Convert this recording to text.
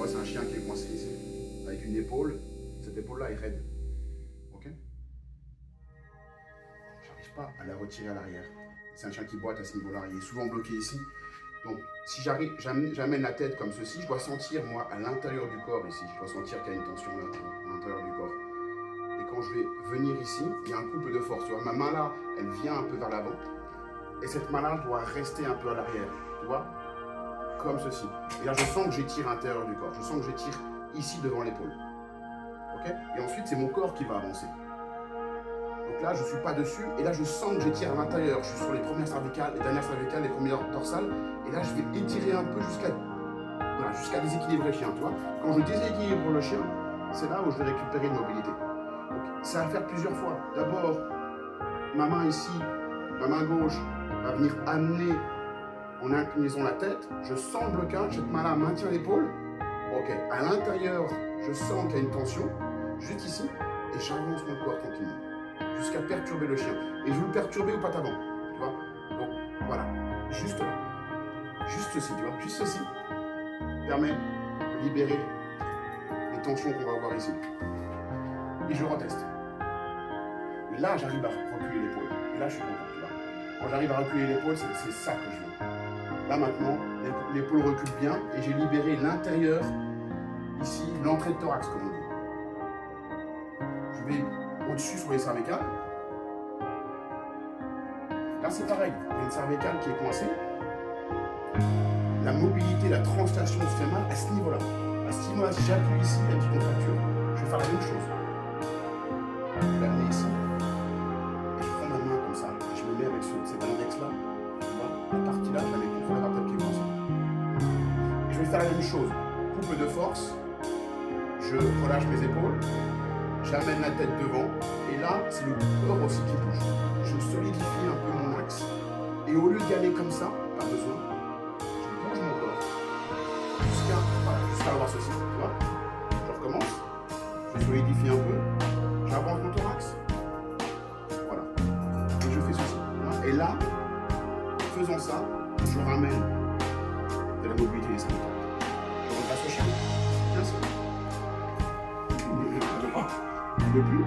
vois, c'est un chien qui est coincé ici, avec une épaule. Cette épaule-là est raide. Ok? J'arrive pas à la retirer à l'arrière. C'est un chien qui boite à ce niveau-là. Il est souvent bloqué ici. Donc, si j'amène la tête comme ceci, je dois sentir, moi, à l'intérieur du corps ici. Je dois sentir qu'il y a une tension là, à l'intérieur du corps. Et quand je vais venir ici, il y a un couple de force. Tu vois, ma main là, elle vient un peu vers l'avant. Et cette main-là doit rester un peu à l'arrière. Tu vois? Comme ceci. Et là, je sens que j'étire à l'intérieur du corps. Je sens que j'étire ici devant l'épaule. Ok? Et ensuite, c'est mon corps qui va avancer. Donc là, je ne suis pas dessus. Et là, je sens que j'étire à l'intérieur. Je suis sur les premières cervicales, les dernières cervicales, les premières dorsales. Et là, je vais étirer un peu jusqu'à déséquilibrer le chien. Tu vois? Quand je déséquilibre le chien, c'est là où je vais récupérer une mobilité. Donc, ça va faire plusieurs fois. D'abord, ma main ici, ma main gauche, va venir amener en inclinaison la tête. Je sens le blocage. Cette main-là maintient l'épaule. Ok. À l'intérieur, je sens qu'il y a une tension. Juste ici. Et j'avance mon corps tranquillement. Jusqu'à perturber le chien. Et je veux le perturber au patte avant. Tu vois? Donc, voilà. Juste là. Juste ceci, tu vois? Juste ceci permet de libérer les tensions qu'on va avoir ici. Et je reteste. Et là, j'arrive à reculer l'épaule. Et là, je suis content, tu vois? Quand j'arrive à reculer l'épaule, c'est ça que je veux. Là, maintenant, l'épaule recule bien et j'ai libéré l'intérieur, ici, l'entrée de thorax, comme on dit. Je vais au-dessus sur les cervicales. Là, c'est pareil. Il y a une cervicale qui est coincée. La mobilité, la translation se fait mal à ce niveau-là. À ce niveau-là, si j'appuie ici, il y a une petite contracture. Je vais faire la même chose. Je vais l'amener ici. Et je prends ma main comme ça. Et je me mets avec cet index-là. Tu vois, la partie-là, je la mets contre la vertèbre qui est coincée. Et je vais faire la même chose. Couple de force. Je relâche mes épaules. J'amène la tête devant. Et là, c'est le corps aussi qui bouge. Je solidifie un peu mon axe. Et au lieu d'y aller comme ça, pas besoin, je bouge mon corps. Jusqu'à avoir ceci. Tu vois? Je recommence. Je solidifie un peu. J'avance mon thorax. Voilà. Et je fais ceci. Voilà. Et là, en faisant ça, je ramène de la mobilité des cervicales. Je repasse au chien. Bien sûr. Il ne veut pas. Il ne veut plus.